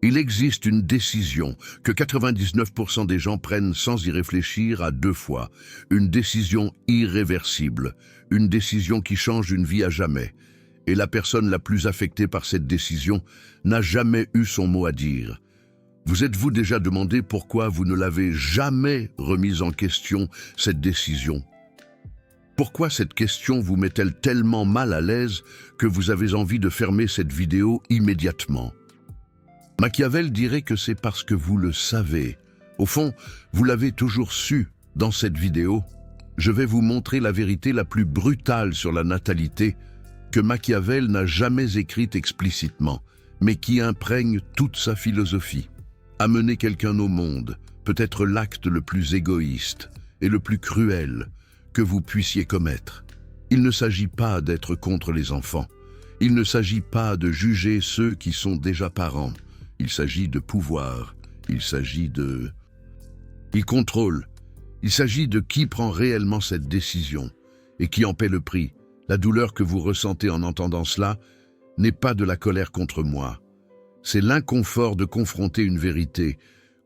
Il existe une décision que 99% des gens prennent sans y réfléchir à deux fois. Une décision irréversible, une décision qui change une vie à jamais. Et la personne la plus affectée par cette décision n'a jamais eu son mot à dire. Vous êtes-vous déjà demandé pourquoi vous ne l'avez jamais remise en question, cette décision? Pourquoi cette question vous met-elle tellement mal à l'aise que vous avez envie de fermer cette vidéo immédiatement? Machiavel dirait que c'est parce que vous le savez. Au fond, vous l'avez toujours su. Dans cette vidéo, je vais vous montrer la vérité la plus brutale sur la natalité que Machiavel n'a jamais écrite explicitement, mais qui imprègne toute sa philosophie. Amener quelqu'un au monde peut être l'acte le plus égoïste et le plus cruel que vous puissiez commettre. Il ne s'agit pas d'être contre les enfants. Il ne s'agit pas de juger ceux qui sont déjà parents. Il s'agit de pouvoir. Il s'agit de... Il contrôle. Il s'agit de qui prend réellement cette décision et qui en paie le prix. La douleur que vous ressentez en entendant cela n'est pas de la colère contre moi. C'est l'inconfort de confronter une vérité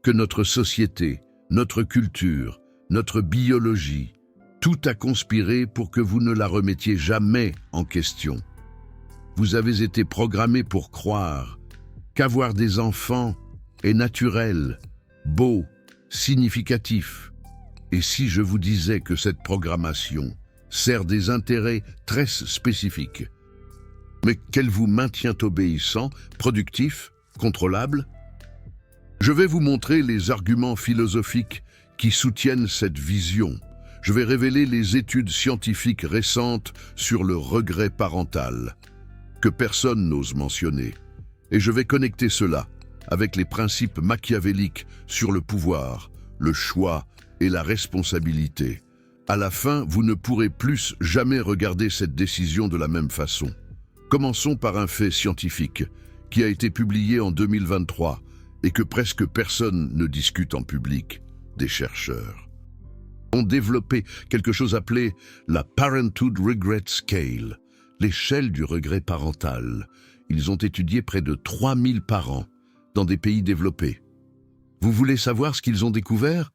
que notre société, notre culture, notre biologie, tout a conspiré pour que vous ne la remettiez jamais en question. Vous avez été programmé pour croire qu'avoir des enfants est naturel, beau, significatif. Et si je vous disais que cette programmation sert des intérêts très spécifiques, mais qu'elle vous maintient obéissant, productif, contrôlable? Je vais vous montrer les arguments philosophiques qui soutiennent cette vision. Je vais révéler les études scientifiques récentes sur le regret parental, que personne n'ose mentionner. Et je vais connecter cela avec les principes machiavéliques sur le pouvoir, le choix et la responsabilité. À la fin, vous ne pourrez plus jamais regarder cette décision de la même façon. Commençons par un fait scientifique qui a été publié en 2023 et que presque personne ne discute en public. Des chercheurs ont développé quelque chose appelé la Parenthood Regret Scale, l'échelle du regret parental. Ils ont étudié près de 3000 parents dans des pays développés. Vous voulez savoir ce qu'ils ont découvert?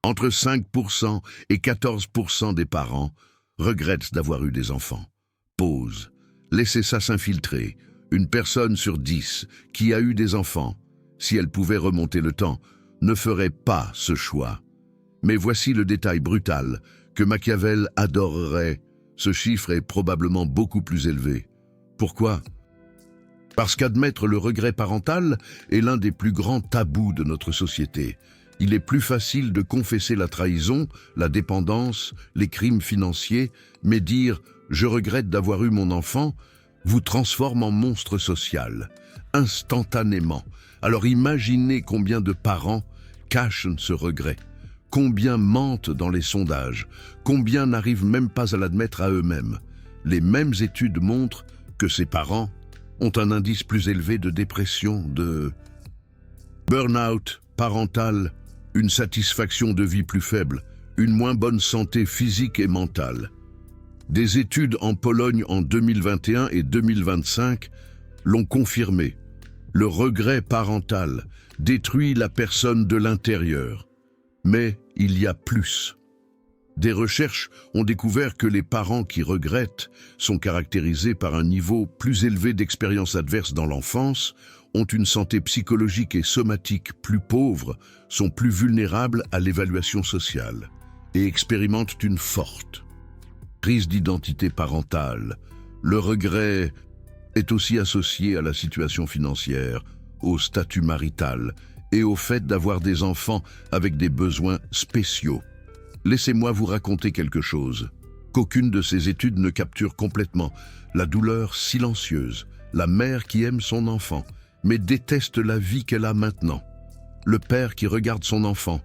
Entre 5% et 14% des parents regrettent d'avoir eu des enfants. Pause. Laissez ça s'infiltrer. Une personne sur 10 qui a eu des enfants, si elle pouvait remonter le temps, ne ferait pas ce choix. Mais voici le détail brutal que Machiavel adorerait. Ce chiffre est probablement beaucoup plus élevé. Pourquoi? Parce qu'admettre le regret parental est l'un des plus grands tabous de notre société. Il est plus facile de confesser la trahison, la dépendance, les crimes financiers, mais dire « je regrette d'avoir eu mon enfant » vous transforme en monstre social, instantanément. Alors imaginez combien de parents cachent ce regret, combien mentent dans les sondages, combien n'arrivent même pas à l'admettre à eux-mêmes. Les mêmes études montrent que ces parents ont un indice plus élevé de dépression, de burn-out parental, une satisfaction de vie plus faible, une moins bonne santé physique et mentale. Des études en Pologne en 2021 et 2025 l'ont confirmé. Le regret parental détruit la personne de l'intérieur. Mais il y a plus. Des recherches ont découvert que les parents qui regrettent sont caractérisés par un niveau plus élevé d'expériences adverses dans l'enfance, ont une santé psychologique et somatique plus pauvre, sont plus vulnérables à l'évaluation sociale et expérimentent une forte crise d'identité parentale. Le regret est aussi associé à la situation financière, au statut marital et au fait d'avoir des enfants avec des besoins spéciaux. Laissez-moi vous raconter quelque chose qu'aucune de ces études ne capture complètement. La douleur silencieuse, la mère qui aime son enfant, mais déteste la vie qu'elle a maintenant. Le père qui regarde son enfant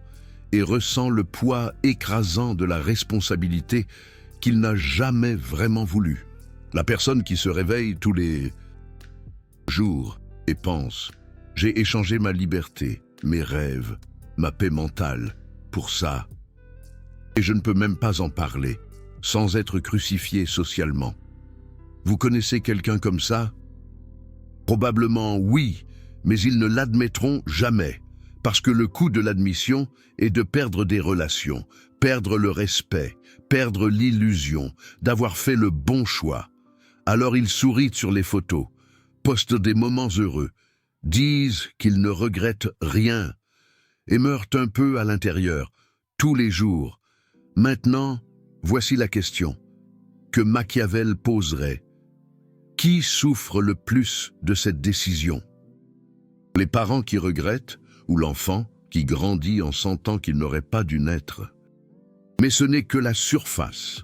et ressent le poids écrasant de la responsabilité qu'il n'a jamais vraiment voulu. La personne qui se réveille tous les jours et pense « J'ai échangé ma liberté, mes rêves, ma paix mentale pour ça. Et je ne peux même pas en parler, sans être crucifié socialement. » Vous connaissez quelqu'un comme ça? Probablement oui, mais ils ne l'admettront jamais, parce que le coût de l'admission est de perdre des relations, perdre le respect, perdre l'illusion d'avoir fait le bon choix. Alors ils sourient sur les photos, postent des moments heureux, disent qu'ils ne regrettent rien et meurent un peu à l'intérieur, tous les jours. Maintenant, voici la question que Machiavel poserait. Qui souffre le plus de cette décision? Les parents qui regrettent ou l'enfant qui grandit en sentant qu'il n'aurait pas dû naître? Mais ce n'est que la surface,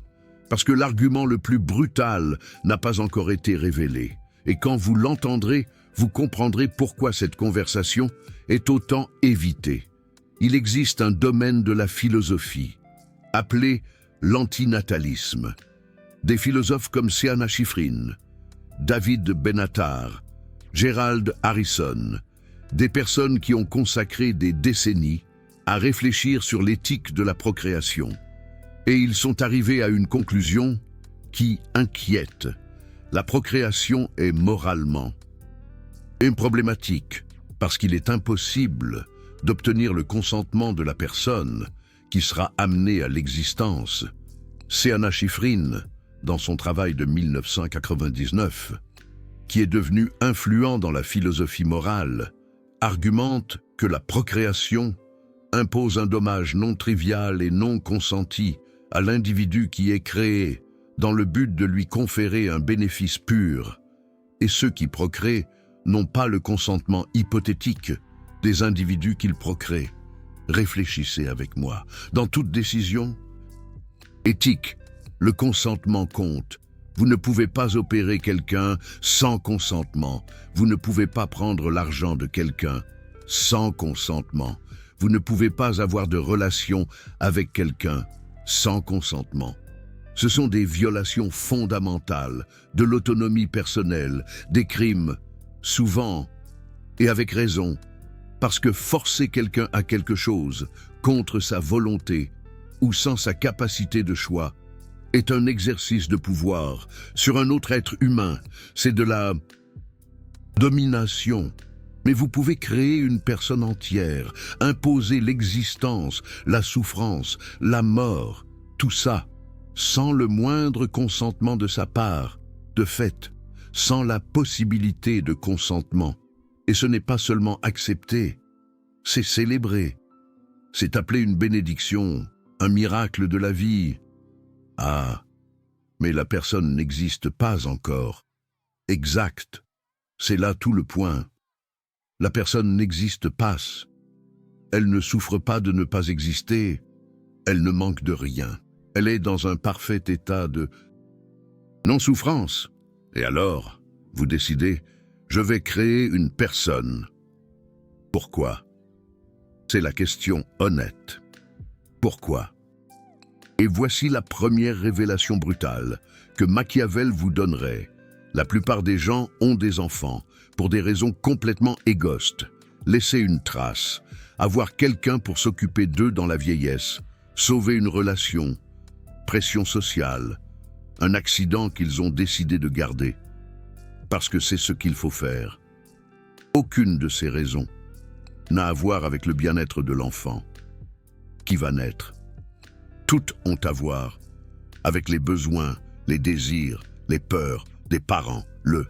parce que l'argument le plus brutal n'a pas encore été révélé. Et quand vous l'entendrez, vous comprendrez pourquoi cette conversation est autant évitée. Il existe un domaine de la philosophie, appelé l'antinatalisme. Des philosophes comme Seana Schifrin, David Benatar, Gerald Harrison, des personnes qui ont consacré des décennies à réfléchir sur l'éthique de la procréation. Et ils sont arrivés à une conclusion qui inquiète. La procréation est moralement problématique parce qu'il est impossible d'obtenir le consentement de la personne qui sera amenée à l'existence. Seana Schifrin, dans son travail de 1999, qui est devenu influent dans la philosophie morale, argumente que la procréation impose un dommage non trivial et non consenti à l'individu qui est créé dans le but de lui conférer un bénéfice pur, et ceux qui procréent n'ont pas le consentement hypothétique des individus qu'ils procréent. Réfléchissez avec moi. Dans toute décision éthique, le consentement compte. Vous ne pouvez pas opérer quelqu'un sans consentement. Vous ne pouvez pas prendre l'argent de quelqu'un sans consentement. Vous ne pouvez pas avoir de relation avec quelqu'un sans consentement. Ce sont des violations fondamentales de l'autonomie personnelle, des crimes, souvent, et avec raison, parce que forcer quelqu'un à quelque chose contre sa volonté ou sans sa capacité de choix est un exercice de pouvoir sur un autre être humain. C'est de la domination. Mais vous pouvez créer une personne entière, imposer l'existence, la souffrance, la mort, tout ça, sans le moindre consentement de sa part, de fait, sans la possibilité de consentement. Et ce n'est pas seulement accepté, c'est célébré. C'est appelé une bénédiction, un miracle de la vie. Ah, mais la personne n'existe pas encore. Exact, c'est là tout le point. La personne n'existe pas. Elle ne souffre pas de ne pas exister. Elle ne manque de rien. Elle est dans un parfait état de non-souffrance. Et alors, vous décidez, je vais créer une personne. Pourquoi? C'est la question honnête. Pourquoi? Et voici la première révélation brutale que Machiavel vous donnerait. La plupart des gens ont des enfants pour des raisons complètement égoïstes. Laisser une trace, avoir quelqu'un pour s'occuper d'eux dans la vieillesse, sauver une relation, pression sociale, un accident qu'ils ont décidé de garder, parce que c'est ce qu'il faut faire. Aucune de ces raisons n'a à voir avec le bien-être de l'enfant qui va naître. Toutes ont à voir avec les besoins, les désirs, les peurs des parents. Le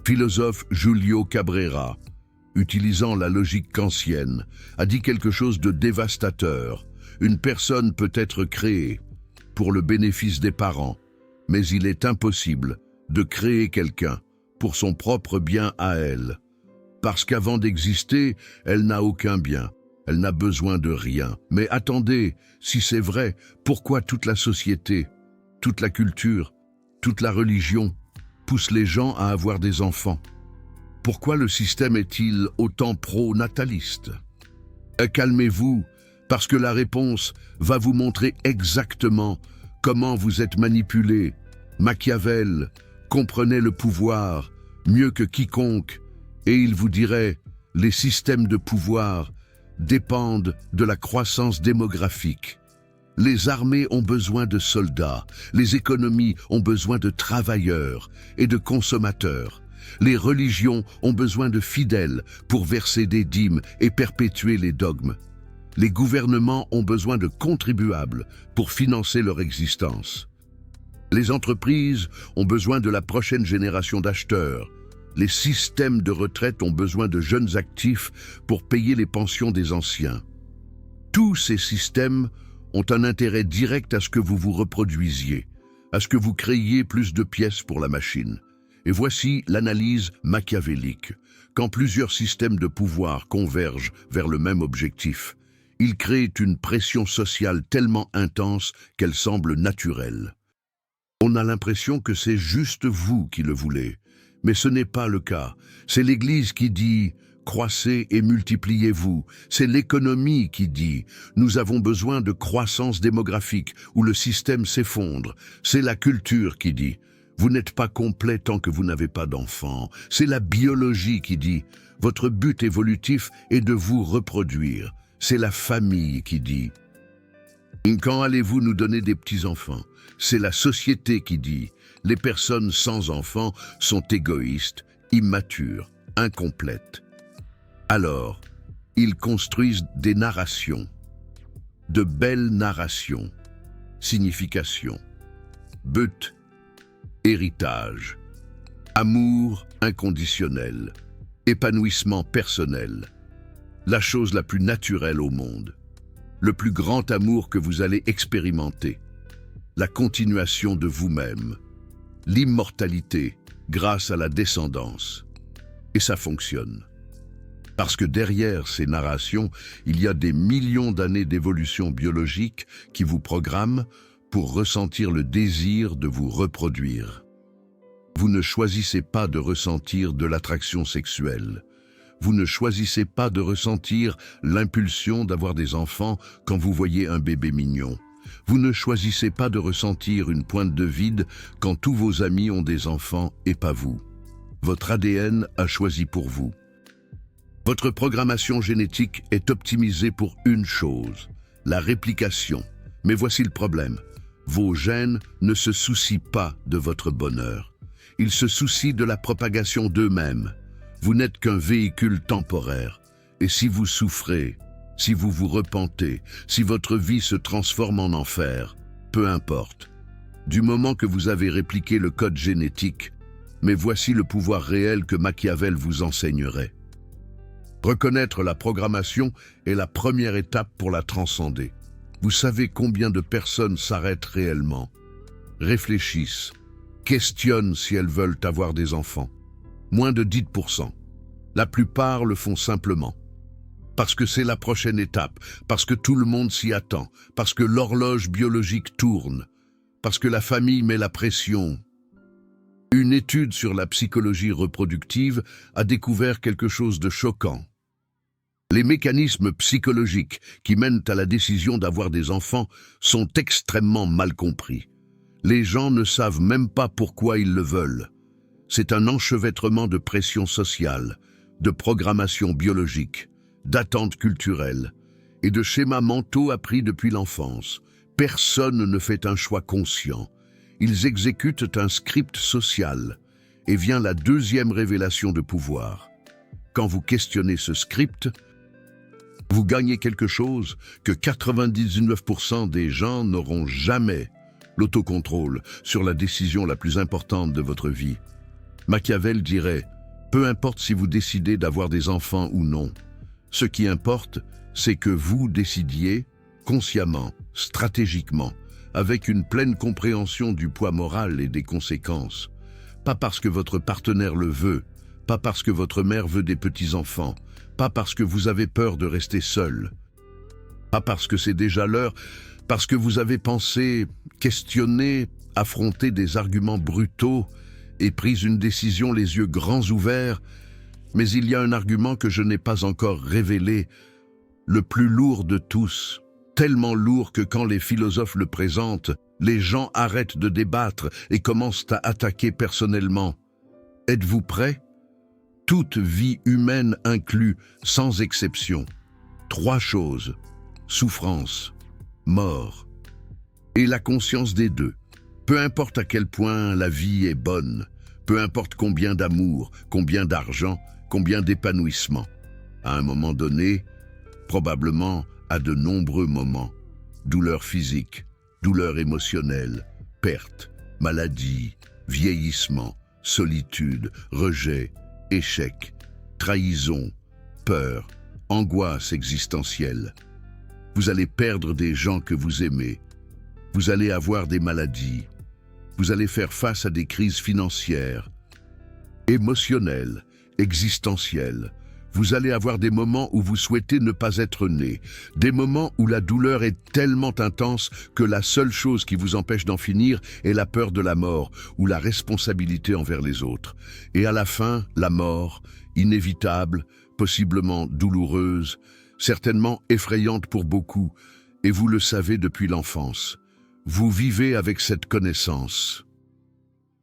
philosophe Julio Cabrera, utilisant la logique kantienne, a dit quelque chose de dévastateur. Une personne peut être créée pour le bénéfice des parents, mais il est impossible de créer quelqu'un pour son propre bien à elle. Parce qu'avant d'exister, elle n'a aucun bien, elle n'a besoin de rien. Mais attendez, si c'est vrai, pourquoi toute la société, toute la culture, toute la religion pousse les gens à avoir des enfants? Pourquoi le système est-il autant pro-nataliste? Calmez-vous, parce que la réponse va vous montrer exactement comment vous êtes manipulé. Machiavel comprenait le pouvoir mieux que quiconque, et il vous dirait, les systèmes de pouvoir dépendent de la croissance démographique. Les armées ont besoin de soldats, les économies ont besoin de travailleurs et de consommateurs. Les religions ont besoin de fidèles pour verser des dîmes et perpétuer les dogmes. Les gouvernements ont besoin de contribuables pour financer leur existence. Les entreprises ont besoin de la prochaine génération d'acheteurs. Les systèmes de retraite ont besoin de jeunes actifs pour payer les pensions des anciens. Tous ces systèmes ont un intérêt direct à ce que vous vous reproduisiez, à ce que vous créiez plus de pièces pour la machine. Et voici l'analyse machiavélique. Quand plusieurs systèmes de pouvoir convergent vers le même objectif, ils créent une pression sociale tellement intense qu'elle semble naturelle. On a l'impression que c'est juste vous qui le voulez, mais ce n'est pas le cas. C'est l'Église qui dit « croissez et multipliez-vous ». C'est l'économie qui dit « nous avons besoin de croissance démographique où le système s'effondre ». C'est la culture qui dit « vous n'êtes pas complet tant que vous n'avez pas d'enfants ». C'est la biologie qui dit « votre but évolutif est de vous reproduire ». C'est la famille qui dit « quand allez-vous nous donner des petits-enfants » C'est la société qui dit « les personnes sans enfants sont égoïstes, immatures, incomplètes ». Alors, ils construisent des narrations, de belles narrations, signification, but, héritage, amour inconditionnel, épanouissement personnel, la chose la plus naturelle au monde, le plus grand amour que vous allez expérimenter, la continuation de vous-même, l'immortalité grâce à la descendance. Et ça fonctionne. Parce que derrière ces narrations, il y a des millions d'années d'évolution biologique qui vous programment pour ressentir le désir de vous reproduire. Vous ne choisissez pas de ressentir de l'attraction sexuelle. Vous ne choisissez pas de ressentir l'impulsion d'avoir des enfants quand vous voyez un bébé mignon. Vous ne choisissez pas de ressentir une pointe de vide quand tous vos amis ont des enfants et pas vous. Votre ADN a choisi pour vous. Votre programmation génétique est optimisée pour une chose, la réplication. Mais voici le problème. Vos gènes ne se soucient pas de votre bonheur. Ils se soucient de la propagation d'eux-mêmes. Vous n'êtes qu'un véhicule temporaire. Et si vous souffrez, si vous vous repentez, si votre vie se transforme en enfer, peu importe. Du moment que vous avez répliqué le code génétique, mais voici le pouvoir réel que Machiavel vous enseignerait. Reconnaître la programmation est la première étape pour la transcender. Vous savez combien de personnes s'arrêtent réellement, réfléchissent, questionnent si elles veulent avoir des enfants. Moins de 10%. La plupart le font simplement. Parce que c'est la prochaine étape, parce que tout le monde s'y attend, parce que l'horloge biologique tourne, parce que la famille met la pression. Une étude sur la psychologie reproductive a découvert quelque chose de choquant. Les mécanismes psychologiques qui mènent à la décision d'avoir des enfants sont extrêmement mal compris. Les gens ne savent même pas pourquoi ils le veulent. C'est un enchevêtrement de pression sociale, de programmation biologique, d'attentes culturelles et de schémas mentaux appris depuis l'enfance. Personne ne fait un choix conscient. Ils exécutent un script social. Et vient la deuxième révélation de pouvoir. Quand vous questionnez ce script, vous gagnez quelque chose que 99% des gens n'auront jamais, l'autocontrôle sur la décision la plus importante de votre vie. Machiavel dirait « Peu importe si vous décidez d'avoir des enfants ou non, ce qui importe, c'est que vous décidiez, consciemment, stratégiquement, avec une pleine compréhension du poids moral et des conséquences. Pas parce que votre partenaire le veut, pas parce que votre mère veut des petits-enfants, pas parce que vous avez peur de rester seul, pas parce que c'est déjà l'heure, parce que vous avez pensé, questionné, affronté des arguments brutaux et pris une décision les yeux grands ouverts. Mais il y a un argument que je n'ai pas encore révélé, le plus lourd de tous, tellement lourd que quand les philosophes le présentent, les gens arrêtent de débattre et commencent à attaquer personnellement. Êtes-vous prêts? Toute vie humaine inclut, sans exception, 3 choses, souffrance, mort, et la conscience des deux. Peu importe à quel point la vie est bonne, Peu importe combien d'amour, combien d'argent, combien d'épanouissement. À un moment donné, probablement à de nombreux moments, douleur physique, douleur émotionnelle, perte, maladie, vieillissement, solitude, rejet, échec, trahison, peur, angoisse existentielle. Vous allez perdre des gens que vous aimez. Vous allez avoir des maladies. Vous allez faire face à des crises financières, émotionnelles, existentielles. Vous allez avoir des moments où vous souhaitez ne pas être né, des moments où la douleur est tellement intense que la seule chose qui vous empêche d'en finir est la peur de la mort ou la responsabilité envers les autres. Et à la fin, la mort, inévitable, possiblement douloureuse, certainement effrayante pour beaucoup, et vous le savez depuis l'enfance. Vous vivez avec cette connaissance.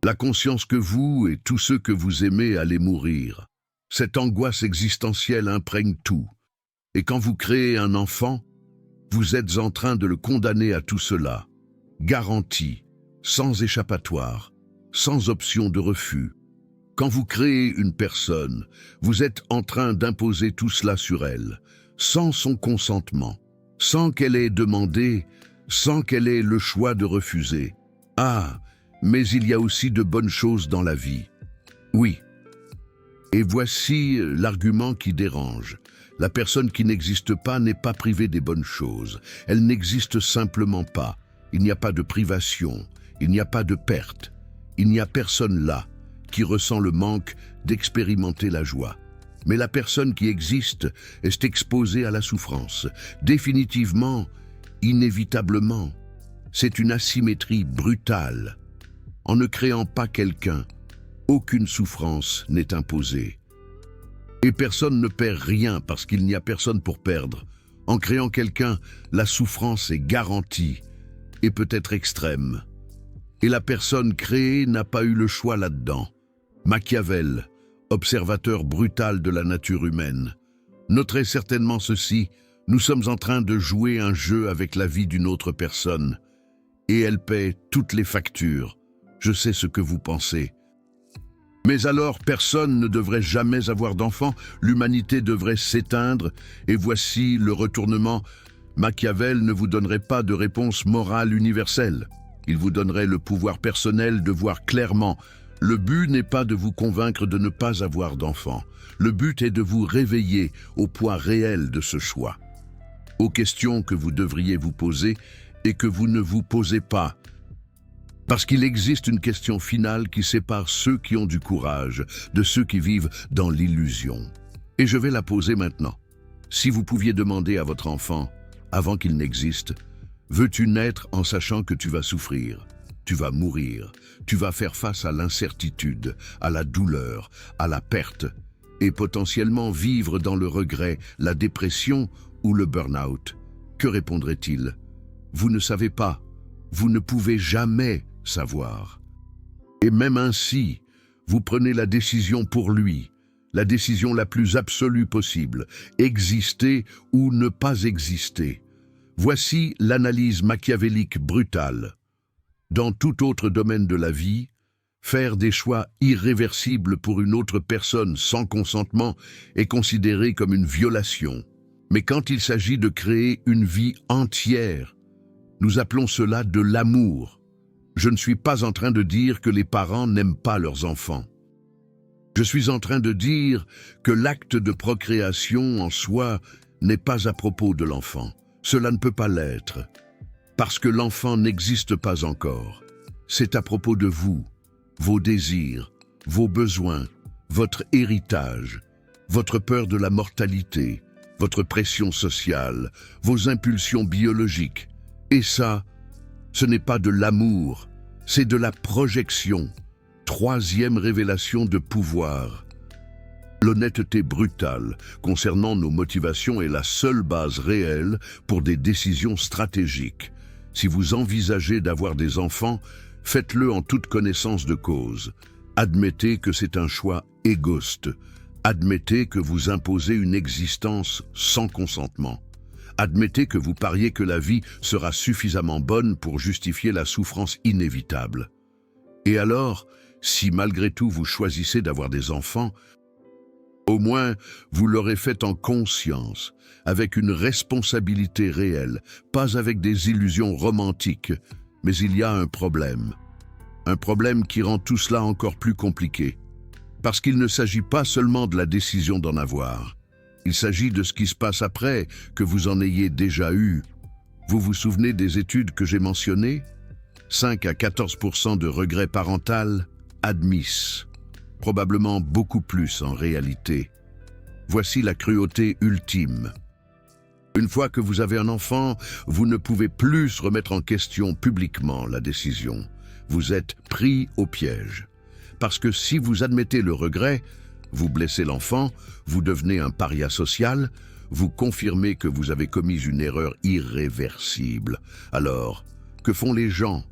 La conscience que vous et tous ceux que vous aimez allez mourir. Cette angoisse existentielle imprègne tout. Et quand vous créez un enfant, vous êtes en train de le condamner à tout cela. Garantie, sans échappatoire, sans option de refus. Quand vous créez une personne, vous êtes en train d'imposer tout cela sur elle, sans son consentement, sans qu'elle ait demandé, sans qu'elle ait le choix de refuser. Ah, mais il y a aussi de bonnes choses dans la vie. Oui. Et voici l'argument qui dérange. La personne qui n'existe pas n'est pas privée des bonnes choses. Elle n'existe simplement pas. Il n'y a pas de privation, il n'y a pas de perte. Il n'y a personne là qui ressent le manque d'expérimenter la joie. Mais la personne qui existe est exposée à la souffrance. Définitivement, inévitablement. C'est une asymétrie brutale. En ne créant pas quelqu'un, aucune souffrance n'est imposée. Et personne ne perd rien parce qu'il n'y a personne pour perdre. En créant quelqu'un, la souffrance est garantie et peut être extrême. Et la personne créée n'a pas eu le choix là-dedans. Machiavel, observateur brutal de la nature humaine, noterait certainement ceci: nous sommes en train de jouer un jeu avec la vie d'une autre personne, et elle paie toutes les factures. Je sais ce que vous pensez. Mais alors, personne ne devrait jamais avoir d'enfant, l'humanité devrait s'éteindre, et voici le retournement. Machiavel ne vous donnerait pas de réponse morale universelle. Il vous donnerait le pouvoir personnel de voir clairement. Le but n'est pas de vous convaincre de ne pas avoir d'enfant. Le but est de vous réveiller au poids réel de ce choix, aux questions que vous devriez vous poser et que vous ne vous posez pas. Parce qu'il existe une question finale qui sépare ceux qui ont du courage de ceux qui vivent dans l'illusion. Et je vais la poser maintenant. Si vous pouviez demander à votre enfant, avant qu'il n'existe, veux-tu naître en sachant que tu vas souffrir, tu vas mourir, tu vas faire face à l'incertitude, à la douleur, à la perte, et potentiellement vivre dans le regret, la dépression ou le burn-out? Que répondrait-il? Vous ne savez pas, vous ne pouvez jamais savoir. Et même ainsi, vous prenez la décision pour lui, la décision la plus absolue possible, exister ou ne pas exister. Voici l'analyse machiavélique brutale. Dans tout autre domaine de la vie, faire des choix irréversibles pour une autre personne sans consentement est considéré comme une violation. Mais quand il s'agit de créer une vie entière, nous appelons cela de l'amour. Je ne suis pas en train de dire que les parents n'aiment pas leurs enfants. Je suis en train de dire que l'acte de procréation en soi n'est pas à propos de l'enfant. Cela ne peut pas l'être, parce que l'enfant n'existe pas encore. C'est à propos de vous, vos désirs, vos besoins, votre héritage, votre peur de la mortalité, votre pression sociale, vos impulsions biologiques. Et ça, ce n'est pas de l'amour, c'est de la projection. Troisième révélation de pouvoir. L'honnêteté brutale concernant nos motivations est la seule base réelle pour des décisions stratégiques. Si vous envisagez d'avoir des enfants, faites-le en toute connaissance de cause. Admettez que c'est un choix égoïste. Admettez que vous imposez une existence sans consentement. Admettez que vous pariez que la vie sera suffisamment bonne pour justifier la souffrance inévitable. Et alors, Si malgré tout vous choisissez d'avoir des enfants, au moins vous l'aurez fait en conscience, avec une responsabilité réelle, pas avec des illusions romantiques. Mais il y a un problème qui rend tout cela encore plus compliqué. Parce qu'il ne s'agit pas seulement de la décision d'en avoir. Il s'agit de ce qui se passe après, que vous en ayez déjà eu. Vous vous souvenez des études que j'ai mentionnées? 5 à 14% de regrets parental admis. Probablement beaucoup plus en réalité. Voici la cruauté ultime. Une fois que vous avez un enfant, vous ne pouvez plus remettre en question publiquement la décision. Vous êtes pris au piège. Parce que si vous admettez le regret, vous blessez l'enfant, vous devenez un paria social, vous confirmez que vous avez commis une erreur irréversible. Alors, que font les gens?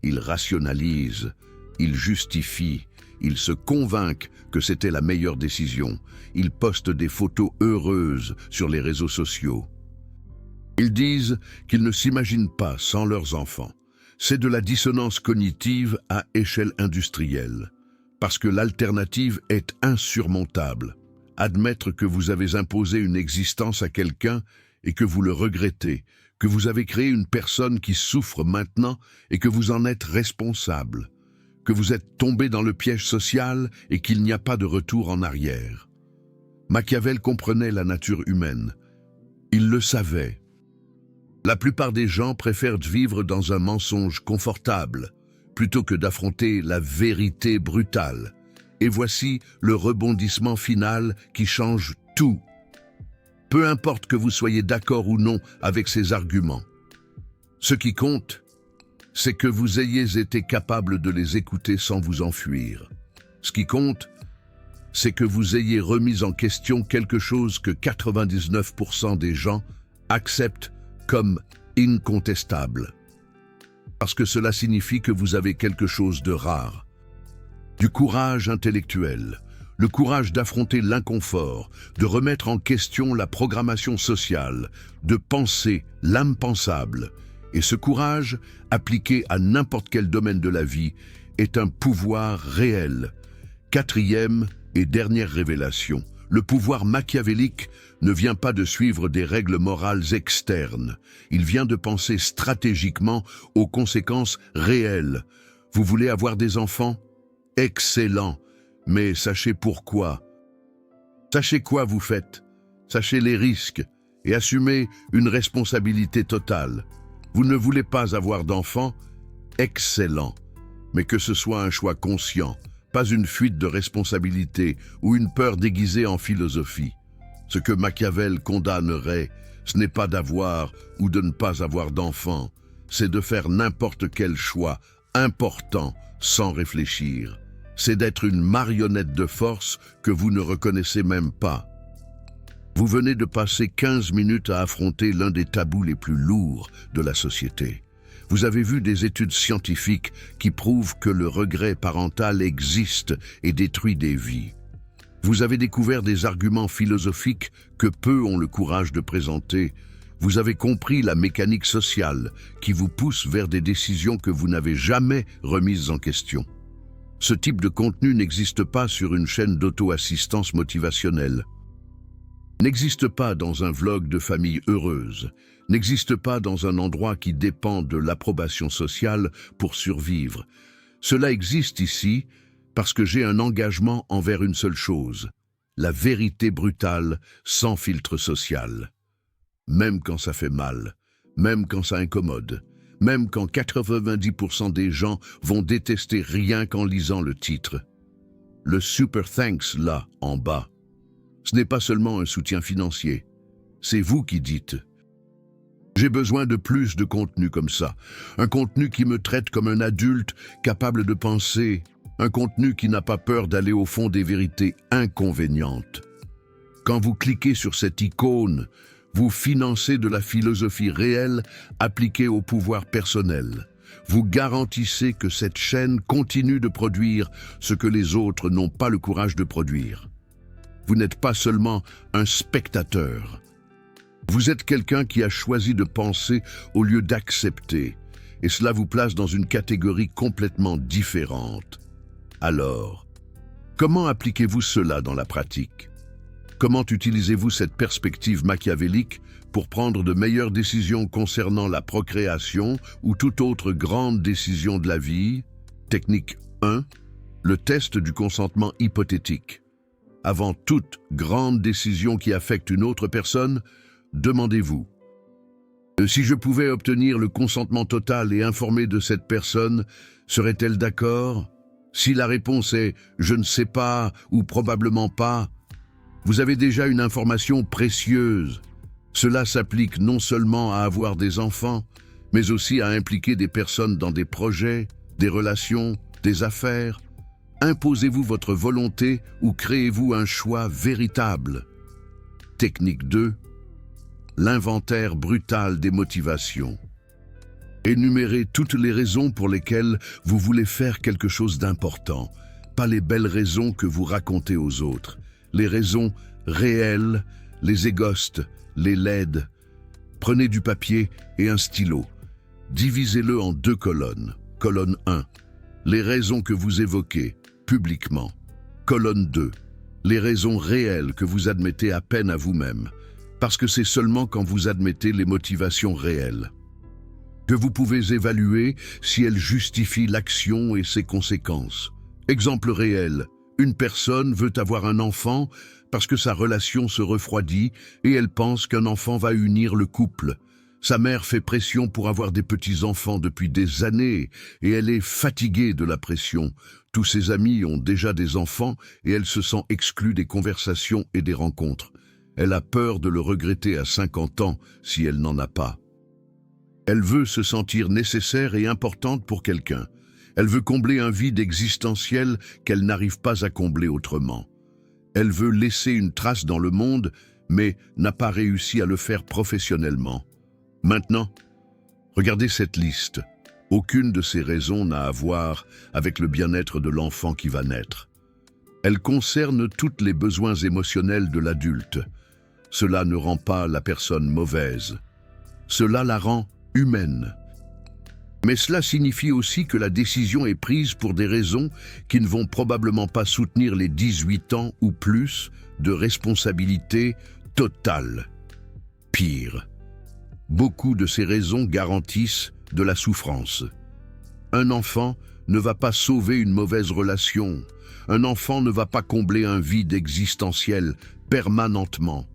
Ils rationalisent, ils justifient, ils se convainquent que c'était la meilleure décision. Ils postent des photos heureuses sur les réseaux sociaux. Ils disent qu'ils ne s'imaginent pas sans leurs enfants. C'est de la dissonance cognitive à échelle industrielle. Parce que l'alternative est insurmontable. Admettre que vous avez imposé une existence à quelqu'un et que vous le regrettez, que vous avez créé une personne qui souffre maintenant et que vous en êtes responsable, que vous êtes tombé dans le piège social et qu'il n'y a pas de retour en arrière. Machiavel comprenait la nature humaine. Il le savait. La plupart des gens préfèrent vivre dans un mensonge confortable, plutôt que d'affronter la vérité brutale. Et voici le rebondissement final qui change tout. Peu importe que vous soyez d'accord ou non avec ces arguments. Ce qui compte, c'est que vous ayez été capable de les écouter sans vous enfuir. Ce qui compte, c'est que vous ayez remis en question quelque chose que 99% des gens acceptent comme incontestable. Parce que cela signifie que vous avez quelque chose de rare. Du courage intellectuel, le courage d'affronter l'inconfort, de remettre en question la programmation sociale, de penser l'impensable. Et ce courage, appliqué à n'importe quel domaine de la vie, est un pouvoir réel. Quatrième et dernière révélation. Le pouvoir machiavélique ne vient pas de suivre des règles morales externes. Il vient de penser stratégiquement aux conséquences réelles. Vous voulez avoir des enfants? Excellent. Mais sachez pourquoi. Sachez quoi vous faites. Sachez les risques et assumez une responsabilité totale. Vous ne voulez pas avoir d'enfants? Excellent. Mais que ce soit un choix conscient, pas une fuite de responsabilité ou une peur déguisée en philosophie. Ce que Machiavel condamnerait, ce n'est pas d'avoir ou de ne pas avoir d'enfants, c'est de faire n'importe quel choix important sans réfléchir. C'est d'être une marionnette de force que vous ne reconnaissez même pas. Vous venez de passer 15 minutes à affronter l'un des tabous les plus lourds de la société. Vous avez vu des études scientifiques qui prouvent que le regret parental existe et détruit des vies. Vous avez découvert des arguments philosophiques que peu ont le courage de présenter. Vous avez compris la mécanique sociale qui vous pousse vers des décisions que vous n'avez jamais remises en question. Ce type de contenu n'existe pas sur une chaîne d'auto-assistance motivationnelle. N'existe pas dans un vlog de famille heureuse, n'existe pas dans un endroit qui dépend de l'approbation sociale pour survivre. Cela existe ici parce que j'ai un engagement envers une seule chose, la vérité brutale sans filtre social. Même quand ça fait mal, même quand ça incommode, même quand 90% des gens vont détester rien qu'en lisant le titre. Le super thanks là, en bas, ce n'est pas seulement un soutien financier, c'est vous qui dites « J'ai besoin de plus de contenu comme ça, un contenu qui me traite comme un adulte capable de penser, un contenu qui n'a pas peur d'aller au fond des vérités inconvénientes. » Quand vous cliquez sur cette icône, vous financez de la philosophie réelle appliquée au pouvoir personnel. Vous garantissez que cette chaîne continue de produire ce que les autres n'ont pas le courage de produire. Vous n'êtes pas seulement un spectateur. Vous êtes quelqu'un qui a choisi de penser au lieu d'accepter, et cela vous place dans une catégorie complètement différente. Alors, comment appliquez-vous cela dans la pratique? Comment utilisez-vous cette perspective machiavélique pour prendre de meilleures décisions concernant la procréation ou toute autre grande décision de la vie? Technique 1. Le test du consentement hypothétique. Avant toute grande décision qui affecte une autre personne, demandez-vous: si je pouvais obtenir le consentement total et informé de cette personne, serait-elle d'accord? Si la réponse est « je ne sais pas » ou « probablement pas », vous avez déjà une information précieuse. Cela s'applique non seulement à avoir des enfants, mais aussi à impliquer des personnes dans des projets, des relations, des affaires. Imposez-vous votre volonté ou créez-vous un choix véritable? Technique 2. L'inventaire brutal des motivations. Énumérez toutes les raisons pour lesquelles vous voulez faire quelque chose d'important, pas les belles raisons que vous racontez aux autres, les raisons réelles, les égostes, les laides. Prenez du papier et un stylo. Divisez-le en 2 colonnes. Colonne 1. Les raisons que vous évoquez publiquement. Colonne 2. Les raisons réelles que vous admettez à peine à vous-même, parce que c'est seulement quand vous admettez les motivations réelles que vous pouvez évaluer si elles justifient l'action et ses conséquences. Exemple réel, une personne veut avoir un enfant parce que sa relation se refroidit et elle pense qu'un enfant va unir le couple. Sa mère fait pression pour avoir des petits-enfants depuis des années et elle est fatiguée de la pression. Tous ses amis ont déjà des enfants et elle se sent exclue des conversations et des rencontres. Elle a peur de le regretter à 50 ans si elle n'en a pas. Elle veut se sentir nécessaire et importante pour quelqu'un. Elle veut combler un vide existentiel qu'elle n'arrive pas à combler autrement. Elle veut laisser une trace dans le monde, mais n'a pas réussi à le faire professionnellement. Maintenant, regardez cette liste. Aucune de ces raisons n'a à voir avec le bien-être de l'enfant qui va naître. Elle concerne tous les besoins émotionnels de l'adulte. Cela ne rend pas la personne mauvaise. Cela la rend humaine. Mais cela signifie aussi que la décision est prise pour des raisons qui ne vont probablement pas soutenir les 18 ans ou plus de responsabilité totale. Pire, beaucoup de ces raisons garantissent de la souffrance. Un enfant ne va pas sauver une mauvaise relation. Un enfant ne va pas combler un vide existentiel permanentement.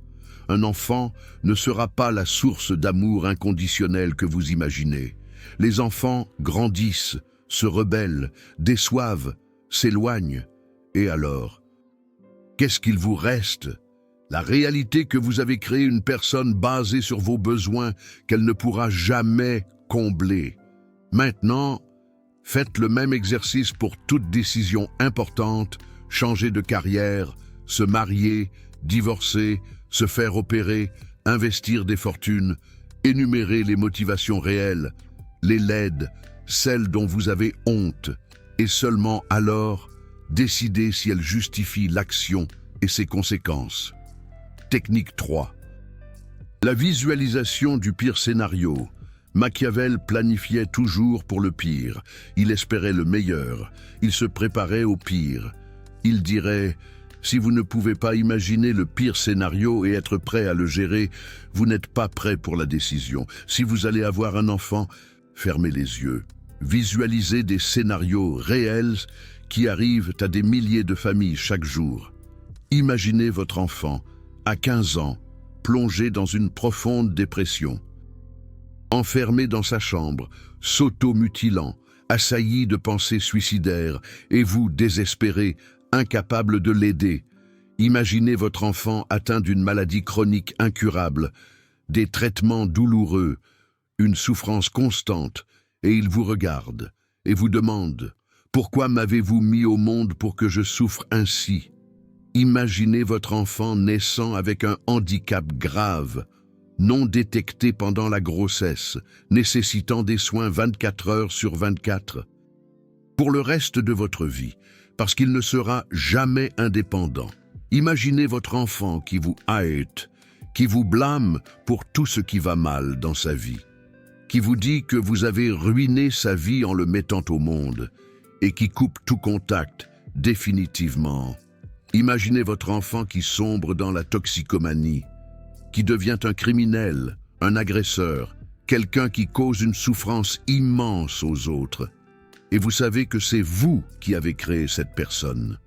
Un enfant ne sera pas la source d'amour inconditionnel que vous imaginez. Les enfants grandissent, se rebellent, déçoivent, s'éloignent. Et alors, qu'est-ce qu'il vous reste? La réalité que vous avez créé une personne basée sur vos besoins qu'elle ne pourra jamais combler. Maintenant, faites le même exercice pour toute décision importante, changer de carrière, se marier, divorcer, se faire opérer, investir des fortunes, énumérer les motivations réelles, les laides, celles dont vous avez honte, et seulement alors, décider si elles justifient l'action et ses conséquences. Technique 3. La visualisation du pire scénario. Machiavel planifiait toujours pour le pire. Il espérait le meilleur. Il se préparait au pire. Il dirait: si vous ne pouvez pas imaginer le pire scénario et être prêt à le gérer, vous n'êtes pas prêt pour la décision. Si vous allez avoir un enfant, fermez les yeux. Visualisez des scénarios réels qui arrivent à des milliers de familles chaque jour. Imaginez votre enfant, à 15 ans, plongé dans une profonde dépression. Enfermé dans sa chambre, s'auto-mutilant, assailli de pensées suicidaires, et vous, désespéré, incapable de l'aider. Imaginez votre enfant atteint d'une maladie chronique incurable, des traitements douloureux, une souffrance constante, et il vous regarde et vous demande: pourquoi m'avez-vous mis au monde pour que je souffre ainsi? Imaginez votre enfant naissant avec un handicap grave, non détecté pendant la grossesse, nécessitant des soins 24 heures sur 24. Pour le reste de votre vie, parce qu'il ne sera jamais indépendant. Imaginez votre enfant qui vous hait, qui vous blâme pour tout ce qui va mal dans sa vie, qui vous dit que vous avez ruiné sa vie en le mettant au monde, et qui coupe tout contact définitivement. Imaginez votre enfant qui sombre dans la toxicomanie, qui devient un criminel, un agresseur, quelqu'un qui cause une souffrance immense aux autres. Et vous savez que c'est vous qui avez créé cette personne.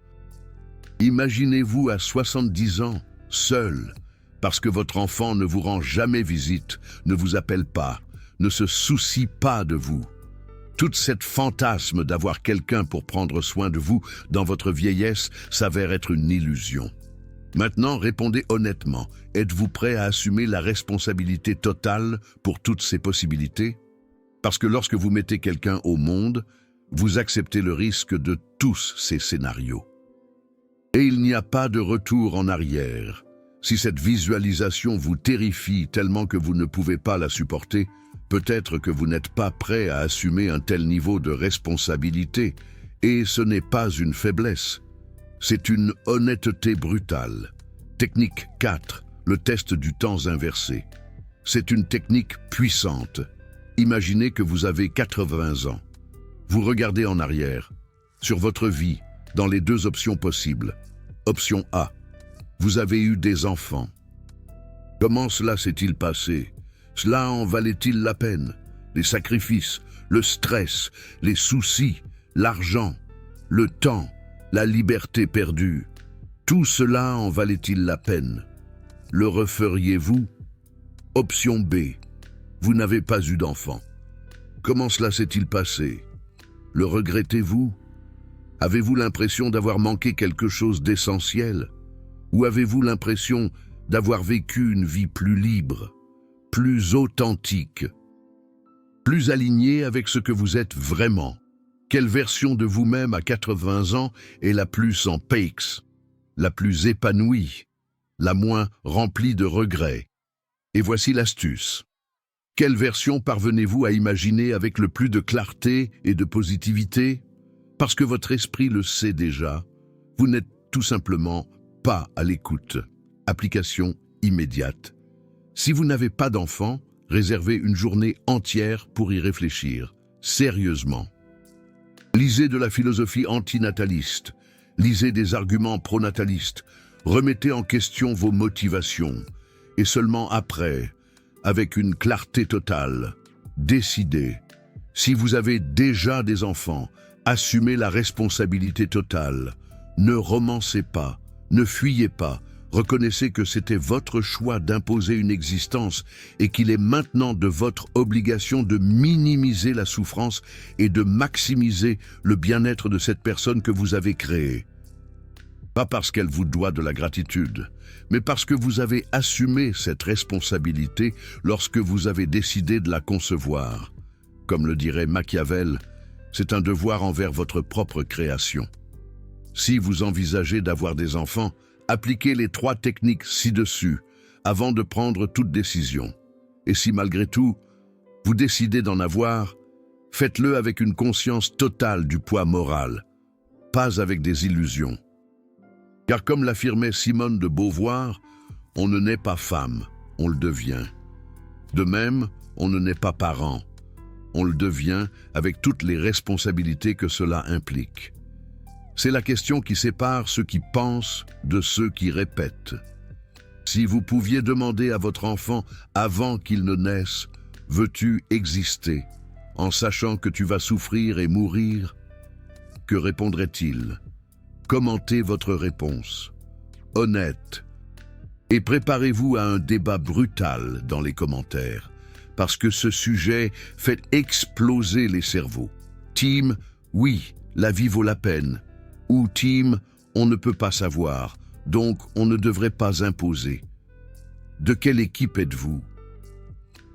Imaginez-vous à 70 ans, seul, parce que votre enfant ne vous rend jamais visite, ne vous appelle pas, ne se soucie pas de vous. Toute cette fantasme d'avoir quelqu'un pour prendre soin de vous dans votre vieillesse s'avère être une illusion. Maintenant, répondez honnêtement. Êtes-vous prêt à assumer la responsabilité totale pour toutes ces possibilités? Parce que lorsque vous mettez quelqu'un au monde, vous acceptez le risque de tous ces scénarios. Et il n'y a pas de retour en arrière. Si cette visualisation vous terrifie tellement que vous ne pouvez pas la supporter, peut-être que vous n'êtes pas prêt à assumer un tel niveau de responsabilité, et ce n'est pas une faiblesse. C'est une honnêteté brutale. Technique 4, le test du temps inversé. C'est une technique puissante. Imaginez que vous avez 80 ans. Vous regardez en arrière, sur votre vie, dans les deux options possibles. Option A, vous avez eu des enfants. Comment cela s'est-il passé? Cela en valait-il la peine? Les sacrifices, le stress, les soucis, l'argent, le temps, la liberté perdue, tout cela en valait-il la peine? Le referiez-vous? Option B, vous n'avez pas eu d'enfant. Comment cela s'est-il passé? Le regrettez-vous? Avez-vous l'impression d'avoir manqué quelque chose d'essentiel? Ou avez-vous l'impression d'avoir vécu une vie plus libre, plus authentique, plus alignée avec ce que vous êtes vraiment? Quelle version de vous-même à 80 ans est la plus en paix, la plus épanouie, la moins remplie de regrets? Et voici l'astuce. Quelle version parvenez-vous à imaginer avec le plus de clarté et de positivité? Parce que votre esprit le sait déjà, vous n'êtes tout simplement pas à l'écoute. Application immédiate. Si vous n'avez pas d'enfant, réservez une journée entière pour y réfléchir, sérieusement. Lisez de la philosophie antinataliste, lisez des arguments pronatalistes, remettez en question vos motivations, et seulement après, avec une clarté totale, décidez. Si vous avez déjà des enfants, assumez la responsabilité totale. Ne romancez pas, ne fuyez pas. Reconnaissez que c'était votre choix d'imposer une existence et qu'il est maintenant de votre obligation de minimiser la souffrance et de maximiser le bien-être de cette personne que vous avez créée. Pas parce qu'elle vous doit de la gratitude, mais parce que vous avez assumé cette responsabilité lorsque vous avez décidé de la concevoir. Comme le dirait Machiavel, c'est un devoir envers votre propre création. Si vous envisagez d'avoir des enfants, appliquez les 3 techniques ci-dessus avant de prendre toute décision. Et si malgré tout, vous décidez d'en avoir, faites-le avec une conscience totale du poids moral, pas avec des illusions. Car comme l'affirmait Simone de Beauvoir, on ne naît pas femme, on le devient. De même, on ne naît pas parent, on le devient avec toutes les responsabilités que cela implique. C'est la question qui sépare ceux qui pensent de ceux qui répètent. Si vous pouviez demander à votre enfant avant qu'il ne naisse, « Veux-tu exister ?» en sachant que tu vas souffrir et mourir, que répondrait-il? Commentez votre réponse, honnête, et préparez-vous à un débat brutal dans les commentaires, parce que ce sujet fait exploser les cerveaux. Team, oui, la vie vaut la peine. Ou team, on ne peut pas savoir, donc on ne devrait pas imposer. De quelle équipe êtes-vous?